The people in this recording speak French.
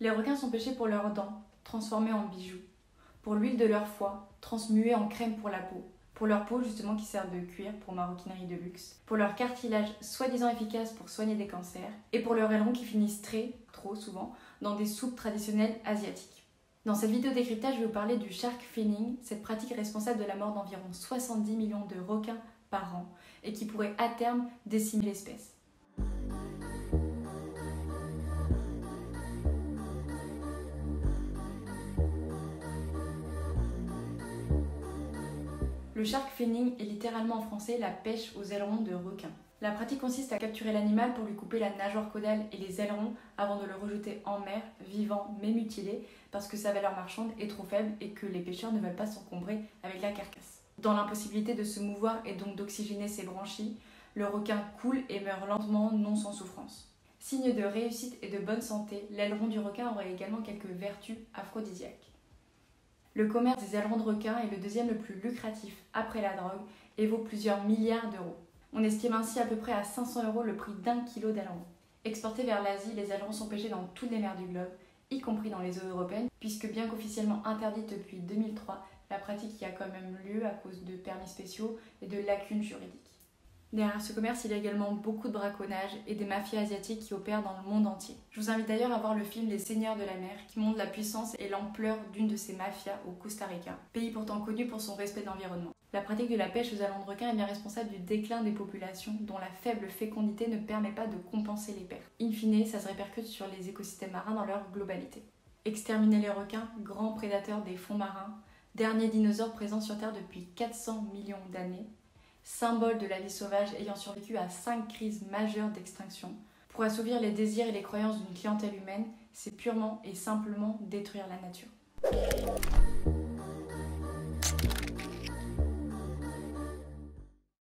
Les requins sont pêchés pour leurs dents, transformées en bijoux, pour l'huile de leur foie, transmuée en crème pour la peau, pour leur peau justement qui sert de cuir pour maroquinerie de luxe, pour leur cartilage soi-disant efficace pour soigner des cancers, et pour leurs ailerons qui finissent trop souvent, dans des soupes traditionnelles asiatiques. Dans cette vidéo décryptage, je vais vous parler du shark finning, cette pratique responsable de la mort d'environ 70 millions de requins par an et qui pourrait à terme décimer l'espèce. Le shark finning est littéralement en français la pêche aux ailerons de requin. La pratique consiste à capturer l'animal pour lui couper la nageoire caudale et les ailerons avant de le rejeter en mer, vivant mais mutilé, parce que sa valeur marchande est trop faible et que les pêcheurs ne veulent pas s'encombrer avec la carcasse. Dans l'impossibilité de se mouvoir et donc d'oxygéner ses branchies, le requin coule et meurt lentement, non sans souffrance. Signe de réussite et de bonne santé, l'aileron du requin aurait également quelques vertus aphrodisiaques. Le commerce des ailerons de requin est le deuxième le plus lucratif après la drogue et vaut plusieurs milliards d'euros. On estime ainsi à peu près à 500 € le prix d'un kilo d'aileron. Exportés vers l'Asie, les ailerons sont pêchés dans toutes les mers du globe, y compris dans les eaux européennes, puisque bien qu'officiellement interdite depuis 2003, la pratique y a quand même lieu à cause de permis spéciaux et de lacunes juridiques. Derrière ce commerce, il y a également beaucoup de braconnage et des mafias asiatiques qui opèrent dans le monde entier. Je vous invite d'ailleurs à voir le film Les Seigneurs de la Mer, qui montre la puissance et l'ampleur d'une de ces mafias au Costa Rica, pays pourtant connu pour son respect de l'environnement. La pratique de la pêche aux ailerons de requin est bien responsable du déclin des populations dont la faible fécondité ne permet pas de compenser les pertes. In fine, ça se répercute sur les écosystèmes marins dans leur globalité. Exterminer les requins, grands prédateurs des fonds marins, derniers dinosaures présents sur Terre depuis 400 millions d'années, symbole de la vie sauvage ayant survécu à 5 crises majeures d'extinction. Pour assouvir les désirs et les croyances d'une clientèle humaine, c'est purement et simplement détruire la nature.